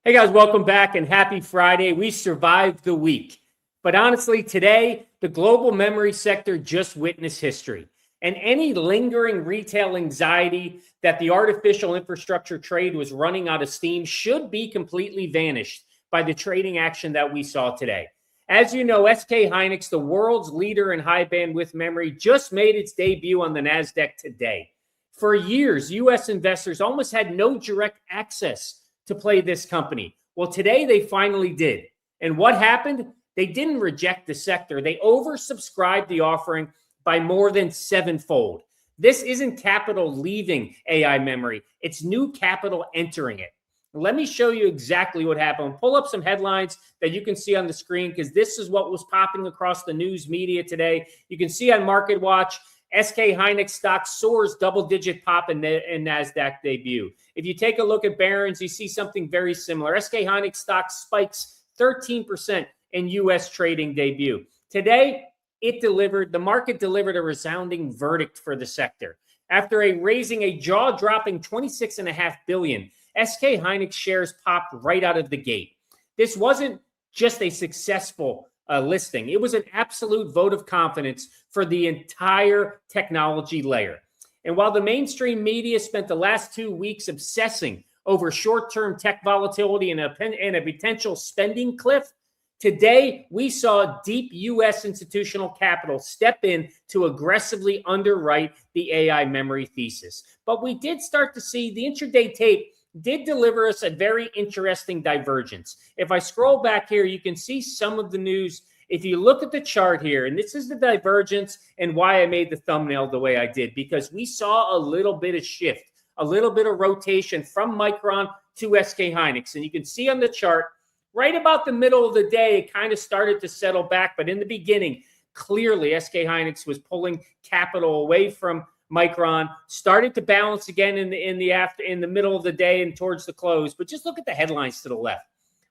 Hey guys, welcome back and happy Friday. We survived the week. But honestly, today, the global memory sector just witnessed history. And any lingering retail anxiety that the artificial infrastructure trade was running out of steam should be completely vanished by the trading action that we saw today. As you know, SK Hynix, the world's leader in high bandwidth memory, just made its debut on the Nasdaq today. For years, US investors almost had no direct access to play this company. Well, today they finally did. And what happened? They didn't reject the sector. They oversubscribed the offering by more than sevenfold. This isn't capital leaving AI memory. It's new capital entering it. Let me show you exactly what happened. Pull up some headlines that you can see on the screen because this is what was popping across the news media today. You can see on Market Watch, SK Hynix stock soars double-digit pop in Nasdaq debut. If you take a look at Barron's, you see something very similar. SK Hynix stock spikes 13% in U.S. trading debut. Today, the market delivered a resounding verdict for the sector. After raising a jaw-dropping $26.5 billion, SK Hynix shares popped right out of the gate. This wasn't just a successful listing. It was an absolute vote of confidence for the entire technology layer. And while the mainstream media spent the last 2 weeks obsessing over short-term tech volatility and a potential spending cliff, today we saw deep U.S. institutional capital step in to aggressively underwrite the AI memory thesis. But we did start to see the intraday tape did deliver us a very interesting divergence. If I scroll back here, you can see some of the news. If you look at the chart here, and this is the divergence and why I made the thumbnail the way I did, because we saw a little bit of shift, a little bit of rotation from Micron to SK Hynix. And you can see on the chart, right about the middle of the day, it kind of started to settle back. But in the beginning, clearly SK Hynix was pulling capital away from Micron, started to balance again in the middle of the day and towards the close. But just look at the headlines to the left.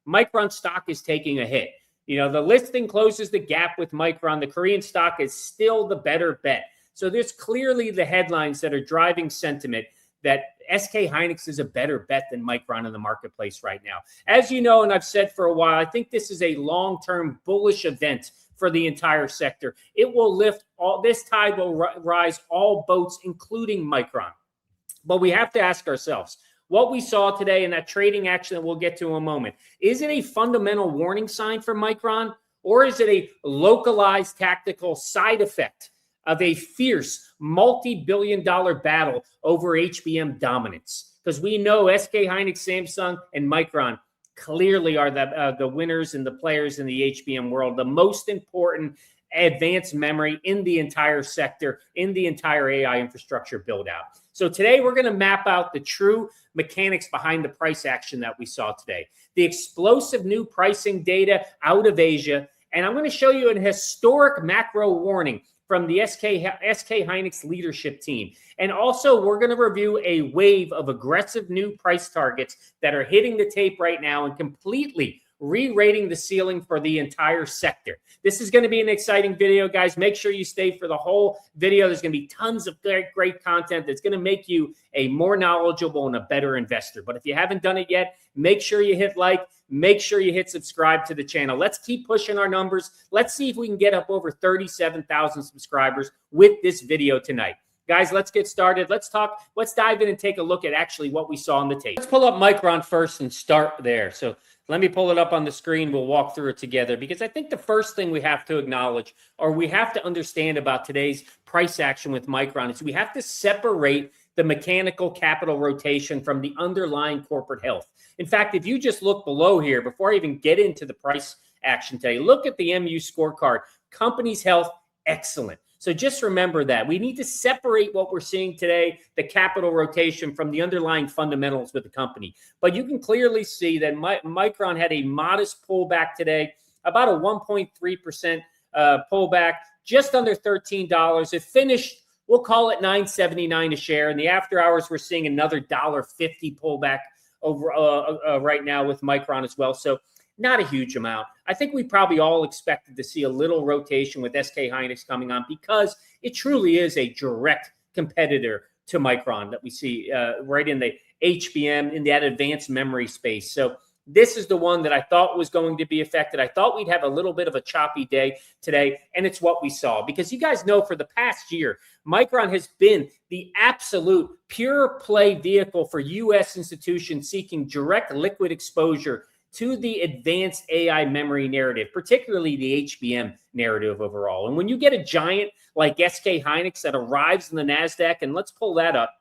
Micron stock is taking a hit. You know, the listing closes the gap with Micron. The Korean stock is still the better bet. So there's clearly the headlines that are driving sentiment that SK Hynix is a better bet than Micron in the marketplace right now. As you know, and I've said for a while, I think this is a long-term bullish event for the entire sector. It will lift all, this tide will rise all boats, including Micron. But we have to ask ourselves, what we saw today in that trading action that we'll get to in a moment, is it a fundamental warning sign for Micron, or is it a localized tactical side effect of a fierce multi-billion-dollar battle over HBM dominance? Because we know SK Hynix, Samsung, and Micron clearly are the winners and the players in the HBM world, the most important advanced memory in the entire sector, in the entire AI infrastructure build out. So today we're going to map out the true mechanics behind the price action that we saw today, the explosive new pricing data out of Asia, and I'm going to show you an historic macro warning from the SK Hynix leadership team. And also, we're going to review a wave of aggressive new price targets that are hitting the tape right now and completely re-rating the ceiling for the entire sector. This is going to be an exciting video, guys. Make sure you stay for the whole video. There's going to be tons of great content that's going to make you a more knowledgeable and a better investor. But if you haven't done it yet, make sure you hit like, make sure you hit subscribe to the channel. Let's keep pushing our numbers. Let's see if we can get up over 37,000 subscribers with this video tonight. Guys, let's get started. Let's dive in and take a look at actually what we saw on the tape. Let's pull up Micron first and start there. So let me pull it up on the screen. We'll walk through it together because I think the first thing we have to acknowledge or we have to understand about today's price action with Micron is we have to separate the mechanical capital rotation from the underlying corporate health. In fact, if you just look below here, before I even get into the price action today, look at the MU scorecard. Company's health, excellent. So just remember that. We need to separate what we're seeing today, the capital rotation, from the underlying fundamentals with the company. But you can clearly see that Micron had a modest pullback today, about a 1.3% pullback, just under $13. It finished, we'll call it $9.79 a share. In the after hours, we're seeing another $1.50 pullback over right now with Micron as well. So not a huge amount. I think we probably all expected to see a little rotation with SK Hynix coming on because it truly is a direct competitor to Micron that we see right in the HBM, in that advanced memory space. So This is the one that I thought was going to be affected. I thought we'd have a little bit of a choppy day today, and it's what we saw. Because you guys know for the past year, Micron has been the absolute pure play vehicle for U.S. institutions seeking direct liquid exposure to the advanced AI memory narrative, particularly the HBM narrative overall. And when you get a giant like SK Hynix that arrives in the Nasdaq, and let's pull that up,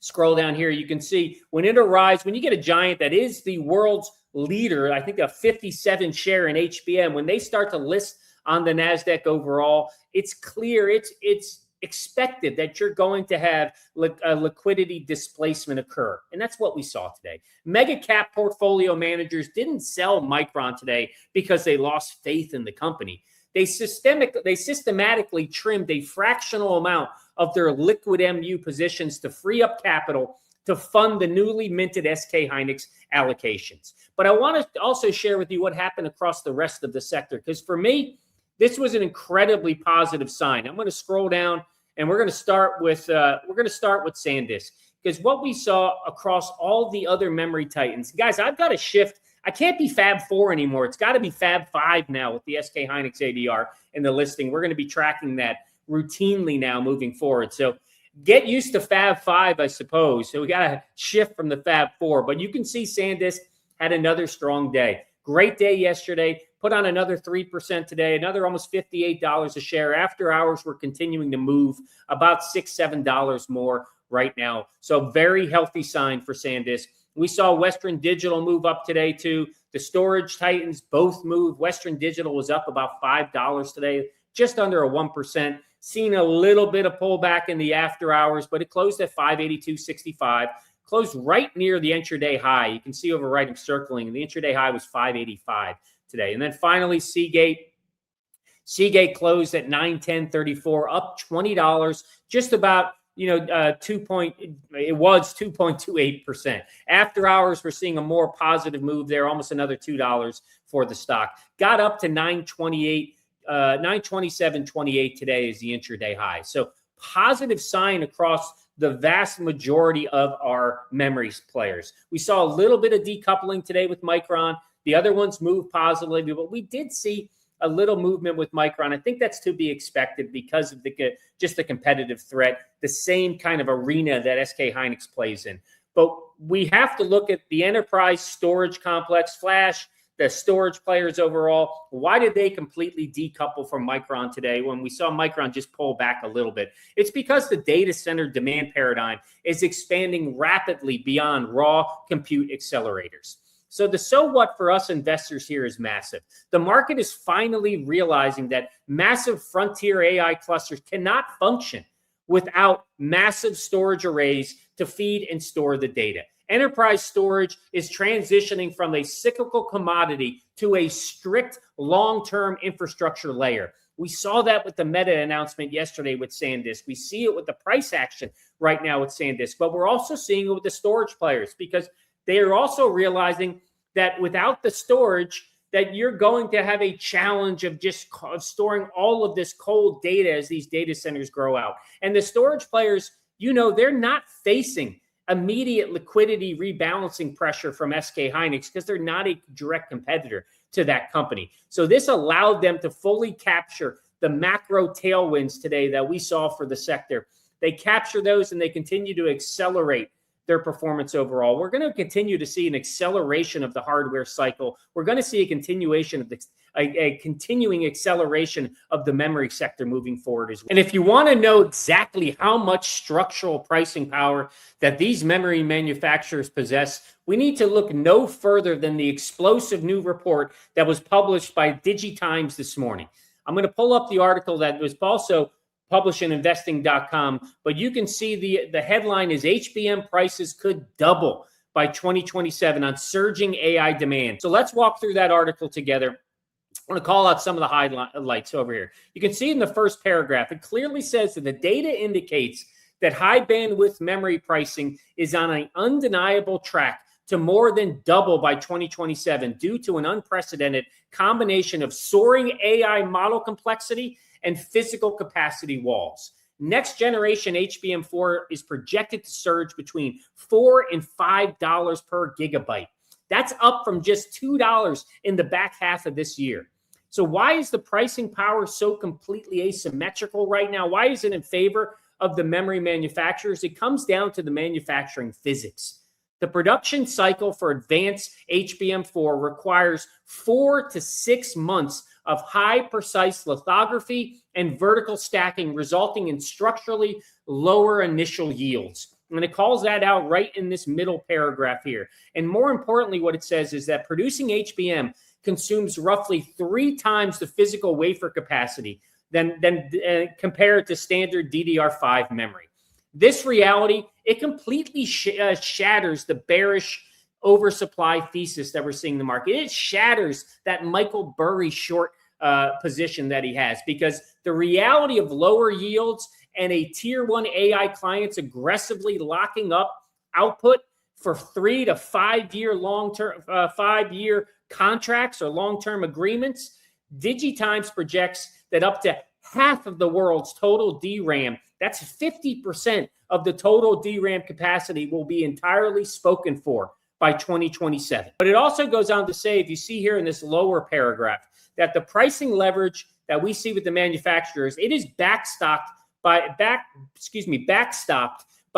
scroll down here, you can see when it arrives, when you get a giant that is the world's leader, I think a 57 share in HBM, when they start to list on the Nasdaq overall, it's clear, it's expected that you're going to have a liquidity displacement occur. And that's what we saw today. Mega cap portfolio managers didn't sell Micron today because they lost faith in the company. They systematically trimmed a fractional amount of their liquid MU positions to free up capital to fund the newly minted SK Hynix allocations. But I want to also share with you what happened across the rest of the sector, because for me, this was an incredibly positive sign. I'm going to scroll down, and we're going to start with SanDisk, because what we saw across all the other memory titans, guys, I've got to shift. I can't be Fab 4 anymore. It's got to be Fab 5 now with the SK Hynix ADR in the listing. We're going to be tracking that routinely now moving forward. So get used to Fab 5, I suppose. So we got to shift from the Fab 4. But you can see SanDisk had another strong day. Great day yesterday. Put on another 3% today, another almost $58 a share. After hours, we're continuing to move about $6, $7 more right now. So very healthy sign for SanDisk. We saw Western Digital move up today too. The storage titans both moved. Western Digital was up about $5 today, just under a 1%. Seen a little bit of pullback in the after hours, but it closed at 582.65. Closed right near the intraday high. You can see over right, I'm circling. The intraday high was 585 today. And then finally, Seagate. Seagate closed at 910.34, up $20, just about, it was 2.28%. After hours, we're seeing a more positive move there, almost another $2 for the stock. Got up to 927.28 today is the intraday high. So positive sign across the vast majority of our memory players. We saw a little bit of decoupling today with Micron. The other ones moved positively, but we did see a little movement with Micron. I think that's to be expected because of just the competitive threat, the same kind of arena that SK Hynix plays in. But we have to look at the enterprise storage complex, flash, the storage players overall. Why did they completely decouple from Micron today when we saw Micron just pull back a little bit? It's because the data center demand paradigm is expanding rapidly beyond raw compute accelerators. So the so what for us investors here is massive. The market is finally realizing that massive frontier AI clusters cannot function without massive storage arrays to feed and store the data. Enterprise storage is transitioning from a cyclical commodity to a strict long-term infrastructure layer. We saw that with the Meta announcement yesterday with SanDisk. We see it with the price action right now with SanDisk, but we're also seeing it with the storage players because they are also realizing that without the storage, that you're going to have a challenge of just storing all of this cold data as these data centers grow out. And the storage players, they're not facing immediate liquidity rebalancing pressure from SK Hynix because they're not a direct competitor to that company. So this allowed them to fully capture the macro tailwinds today that we saw for the sector. They capture those and they continue to accelerate their performance overall. We're going to continue to see an acceleration of the hardware cycle. We're going to see a continuation of a continuing acceleration of the memory sector moving forward as well. And if you want to know exactly how much structural pricing power that these memory manufacturers possess, we need to look no further than the explosive new report that was published by DigiTimes this morning. I'm going to pull up the article that was also published in investing.com, but you can see the headline is HBM prices could double by 2027 on surging AI demand. So let's walk through that article together. I'm going to call out some of the highlights over here. You can see in the first paragraph, it clearly says that the data indicates that high bandwidth memory pricing is on an undeniable track to more than double by 2027 due to an unprecedented combination of soaring AI model complexity and physical capacity walls. Next generation HBM4 is projected to surge between $4 and $5 per gigabyte. That's up from just $2 in the back half of this year. So why is the pricing power so completely asymmetrical right now? Why is it in favor of the memory manufacturers? It comes down to the manufacturing physics. The production cycle for advanced HBM4 requires 4 to 6 months of high precise lithography and vertical stacking, resulting in structurally lower initial yields. And it calls that out right in this middle paragraph here. And more importantly, what it says is that producing HBM consumes roughly 3 times the physical wafer capacity than compared to standard DDR5 memory. This reality, it completely shatters the bearish oversupply thesis that we're seeing in the market. It shatters that Michael Burry short position that he has, because the reality of lower yields and a tier 1 AI clients aggressively locking up output for 3 to 5 year long-term 5-year contracts or long-term agreements, DigiTimes projects that up to half of the world's total DRAM, that's 50% of the total DRAM capacity, will be entirely spoken for by 2027. But it also goes on to say, if you see here in this lower paragraph, that the pricing leverage that we see with the manufacturers, it is backstopped by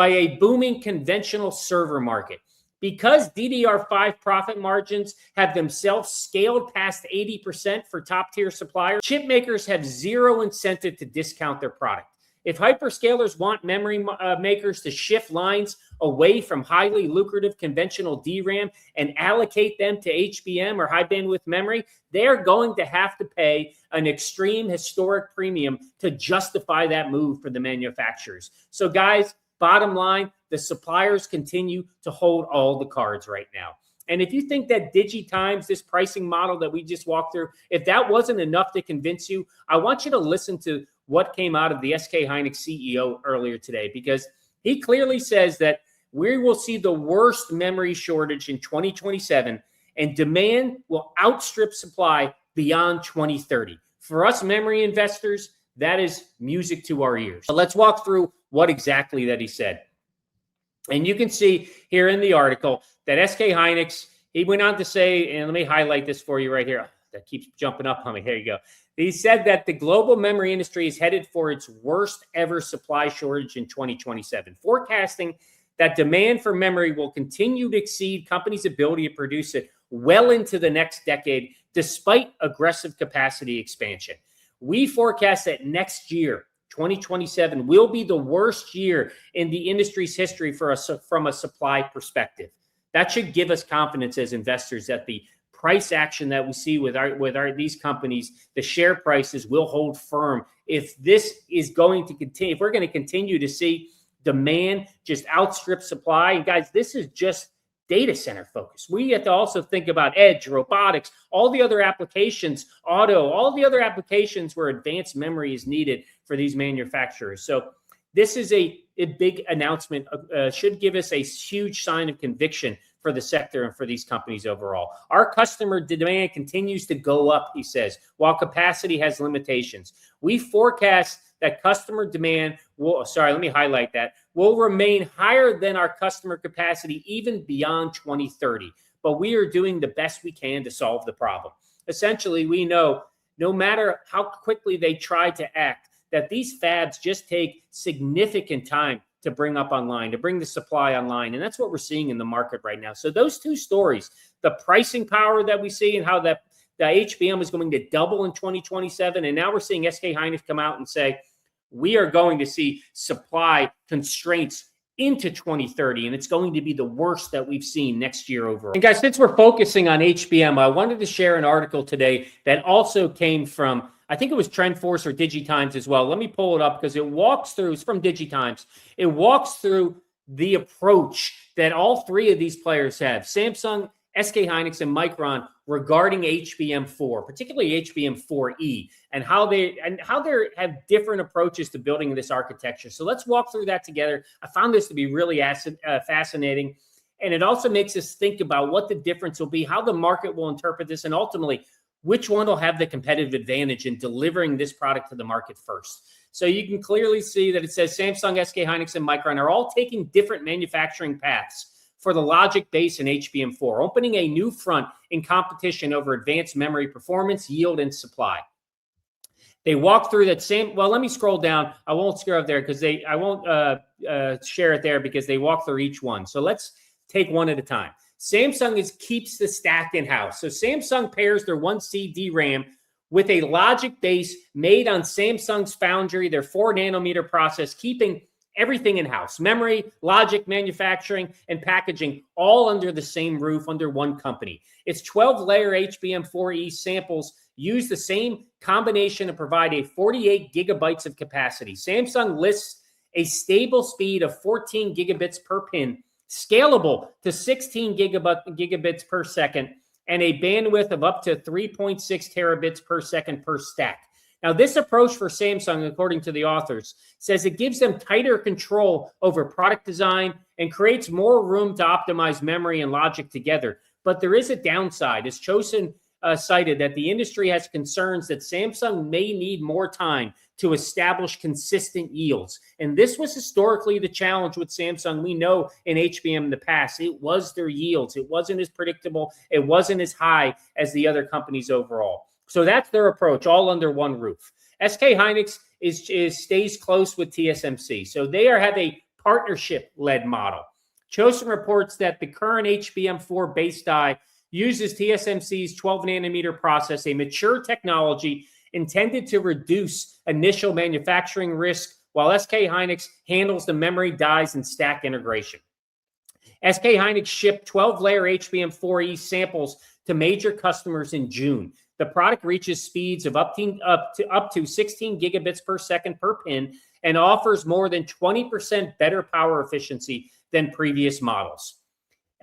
a booming conventional server market. Because DDR5 profit margins have themselves scaled past 80% for top-tier suppliers, chip makers have zero incentive to discount their product. If hyperscalers want memory makers to shift lines away from highly lucrative conventional DRAM and allocate them to HBM or high bandwidth memory, they're going to have to pay an extreme historic premium to justify that move for the manufacturers. So guys, bottom line, the suppliers continue to hold all the cards right now. And if you think that DigiTimes, this pricing model that we just walked through, if that wasn't enough to convince you, I want you to listen to what came out of the SK Hynix CEO earlier today, because he clearly says that we will see the worst memory shortage in 2027 and demand will outstrip supply beyond 2030. For us memory investors, that is music to our ears. So let's walk through what exactly that he said. And you can see here in the article that SK Hynix, he went on to say, and let me highlight this for you right here. That keeps jumping up on me. Here you go. He said that the global memory industry is headed for its worst ever supply shortage in 2027, forecasting that demand for memory will continue to exceed companies' ability to produce it well into the next decade, despite aggressive capacity expansion. We forecast that next year, 2027, will be the worst year in the industry's history for us from a supply perspective. That should give us confidence as investors that the price action that we see with these companies, the share prices will hold firm. If this is going to continue, if we're going to continue to see demand just outstrip supply, and guys, this is just data center focus. We have to also think about edge, robotics, all the other applications, auto, all the other applications where advanced memory is needed for these manufacturers. So this is a big announcement, should give us a huge sign of conviction for the sector and for these companies overall. Our customer demand continues to go up, he says, while capacity has limitations. We forecast that customer demand will, will remain higher than our customer capacity even beyond 2030. But we are doing the best we can to solve the problem. Essentially, we know no matter how quickly they try to act, that these fabs just take significant time to bring up online, to bring the supply online. And that's what we're seeing in the market right now. So those two stories, the pricing power that we see and how the HBM is going to double in 2027. And now we're seeing SK Hynix come out and say, we are going to see supply constraints into 2030, and it's going to be the worst that we've seen next year overall. And guys, since we're focusing on HBM, I wanted to share an article today that also came from, I think it was TrendForce or DigiTimes as well. Let me pull it up because it walks through, it's from DigiTimes. It walks through the approach that all three of these players have, Samsung, SK Hynix, and Micron, regarding HBM4, particularly HBM4E, and how they have different approaches to building this architecture. So let's walk through that together. I found this to be really fascinating, and it also makes us think about what the difference will be, how the market will interpret this, and ultimately which one will have the competitive advantage in delivering this product to the market first. So you can clearly see that it says Samsung, SK Hynix, and Micron are all taking different manufacturing paths for the logic base in HBM4, opening a new front in competition over advanced memory performance, yield, and supply. They walk through that same, well, let me scroll down. I won't scroll up there because I won't share it there because they walk through each one. So let's take one at a time. Samsung keeps the stack in-house. So Samsung pairs their 1C DRAM with a logic base made on Samsung's foundry, their 4 nanometer process, keeping everything in-house: memory, logic, manufacturing, and packaging, all under the same roof, under one company. Its 12-layer HBM4E samples use the same combination to provide a 48 gigabytes of capacity. Samsung lists a stable speed of 14 gigabits per pin, scalable to 16 gigabits per second, and a bandwidth of up to 3.6 terabits per second per stack. Now, this approach for Samsung, according to the authors, says it gives them tighter control over product design and creates more room to optimize memory and logic together. But there is a downside. As Chosen cited, that the industry has concerns that Samsung may need more time to establish consistent yields. And this was historically the challenge with Samsung. We know in HBM in the past, it was their yields. It wasn't as predictable. It wasn't as high as the other companies overall. So that's their approach, all under one roof. SK Hynix stays close with TSMC. So they have a partnership-led model. Chosen reports that the current HBM4 base die uses TSMC's 12 nanometer process, a mature technology intended to reduce initial manufacturing risk, while SK Hynix handles the memory, dies, and stack integration. SK Hynix shipped 12-layer HBM4E samples to major customers in June. The product reaches speeds of up to 16 gigabits per second per pin and offers more than 20% better power efficiency than previous models.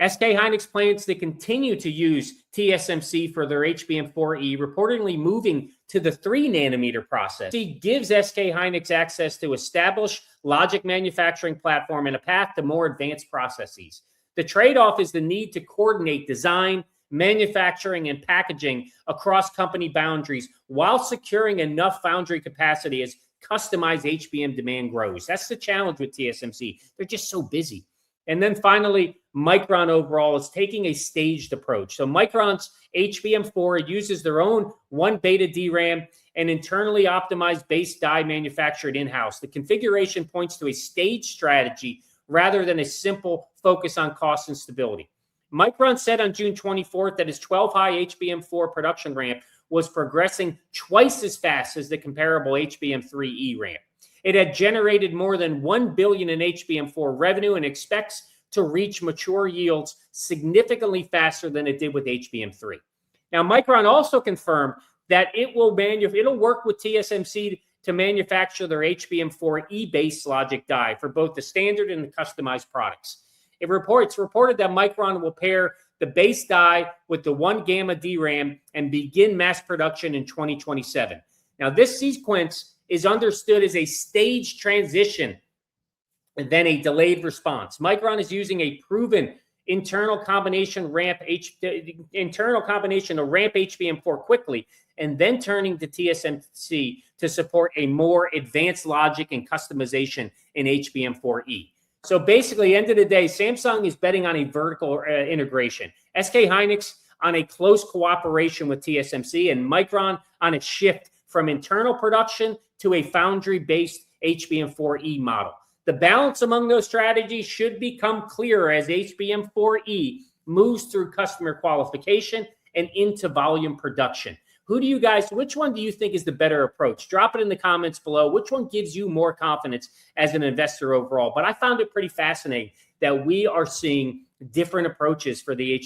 SK Hynix plans to continue to use TSMC for their HBM4E, reportedly moving to the 3 nanometer process. It gives SK Hynix access to established logic manufacturing platform and a path to more advanced processes. The trade-off is the need to coordinate design, manufacturing, and packaging across company boundaries while securing enough foundry capacity as customized HBM demand grows. That's the challenge with TSMC. They're just so busy. And then finally, Micron overall is taking a staged approach. So Micron's HBM4 uses their own 1 beta DRAM and internally optimized base die manufactured in-house. The configuration points to a staged strategy rather than a simple focus on cost and stability. Micron said on June 24th that its 12-high HBM4 production ramp was progressing twice as fast as the comparable HBM3E ramp. It had generated more than $1 billion in HBM4 revenue and expects to reach mature yields significantly faster than it did with HBM3. Now, Micron also confirmed that it'll work with TSMC to manufacture their HBM4E base logic die for both the standard and the customized products. It's reported that Micron will pair the base die with the 1 gamma DRAM and begin mass production in 2027. Now, this sequence is understood as a staged transition and then a delayed response. Micron is using a proven internal combination to ramp HBM4 quickly, and then turning to TSMC to support a more advanced logic and customization in HBM4E. So basically, end of the day, Samsung is betting on a vertical integration. SK Hynix on a close cooperation with TSMC, and Micron on a shift from internal production to a foundry-based HBM4E model. The balance among those strategies should become clearer as HBM4E moves through customer qualification and into volume production. Which one do you think is the better approach? Drop it in the comments below. Which one gives you more confidence as an investor overall? But I found it pretty fascinating that we are seeing different approaches for the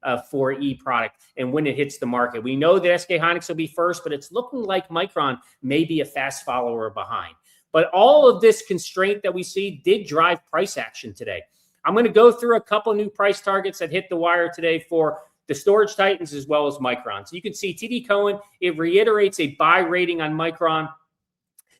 HBM4E product and when it hits the market. We know that SK Hynix will be first, but it's looking like Micron may be a fast follower behind. But all of this constraint that we see did drive price action today. I'm going to go through a couple new price targets that hit the wire today for the storage titans as well as Micron. So you can see TD Cowen, it reiterates a buy rating on Micron.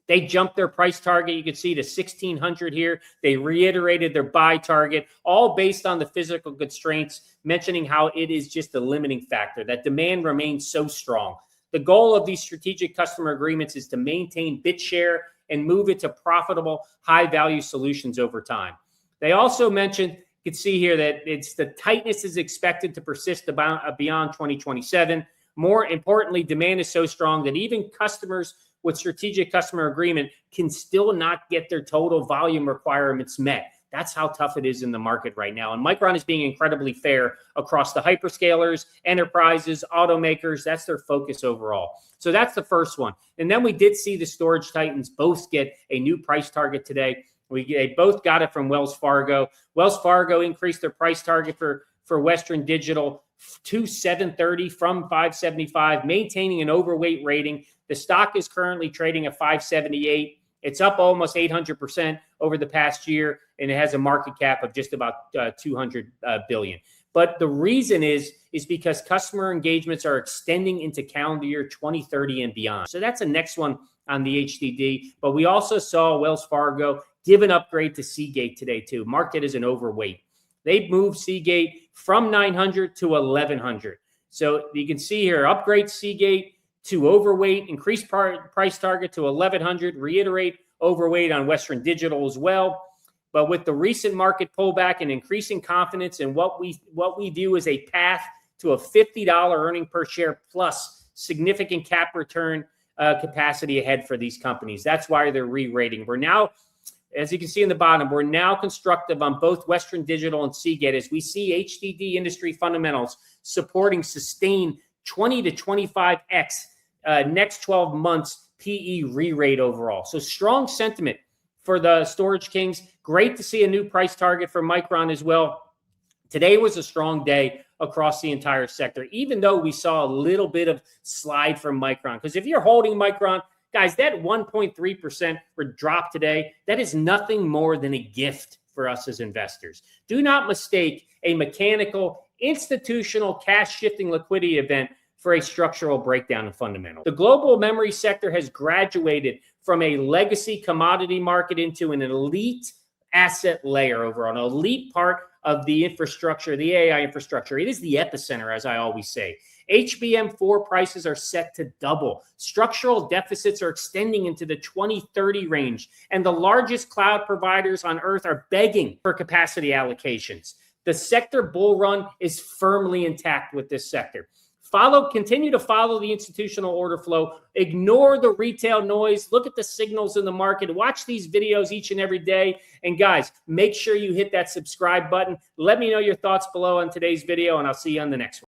They jumped their price target. You can see to 1,600 here. They reiterated their buy target, all based on the physical constraints, mentioning how it is just a limiting factor, that demand remains so strong. The goal of these strategic customer agreements is to maintain bit share and move it to profitable, high-value solutions over time. They also mentioned You can see here that the tightness is expected to persist beyond 2027. More importantly, demand is so strong that even customers with strategic customer agreement can still not get their total volume requirements met. That's how tough it is in the market right now. And Micron is being incredibly fair across the hyperscalers, enterprises, automakers. That's their focus overall. So that's the first one. And then we did see the storage titans both get a new price target today. They both got it from Wells Fargo. Wells Fargo increased their price target for Western Digital to 730 from 575, maintaining an overweight rating. The stock is currently trading at 578. It's up almost 800% over the past year, and it has a market cap of just about 200 billion. But the reason is because customer engagements are extending into calendar year 2030 and beyond. So that's the next one on the HDD. But we also saw Wells Fargo give an upgrade to Seagate today too. Marked it as an overweight. They moved Seagate from 900 to 1100. So you can see here, upgrade Seagate to overweight, increase price target to 1100, reiterate overweight on Western Digital as well. But with the recent market pullback and increasing confidence in what we view as a path to a $50 earning per share plus significant cap return capacity ahead for these companies. That's why they're re-rating. We're now, as you can see in the bottom, we're now constructive on both Western Digital and Seagate as we see HDD industry fundamentals supporting sustained 20 to 25x next 12 months PE re-rate overall. So strong sentiment for the storage kings. Great to see a new price target for Micron as well. Today was a strong day across the entire sector, even though we saw a little bit of slide from Micron. Because if you're holding Micron, guys, that 1.3% drop today, that is nothing more than a gift for us as investors. Do not mistake a mechanical, institutional, cash-shifting liquidity event for a structural breakdown in fundamentals. The global memory sector has graduated from a legacy commodity market into an elite asset layer over an elite part of the infrastructure, the AI infrastructure. It is the epicenter, as I always say. HBM4 prices are set to double. Structural deficits are extending into the 2030 range, and the largest cloud providers on earth are begging for capacity allocations. The sector bull run is firmly intact with this sector. Continue to follow the institutional order flow. Ignore the retail noise. Look at the signals in the market. Watch these videos each and every day. And guys, make sure you hit that subscribe button. Let me know your thoughts below on today's video, and I'll see you on the next one.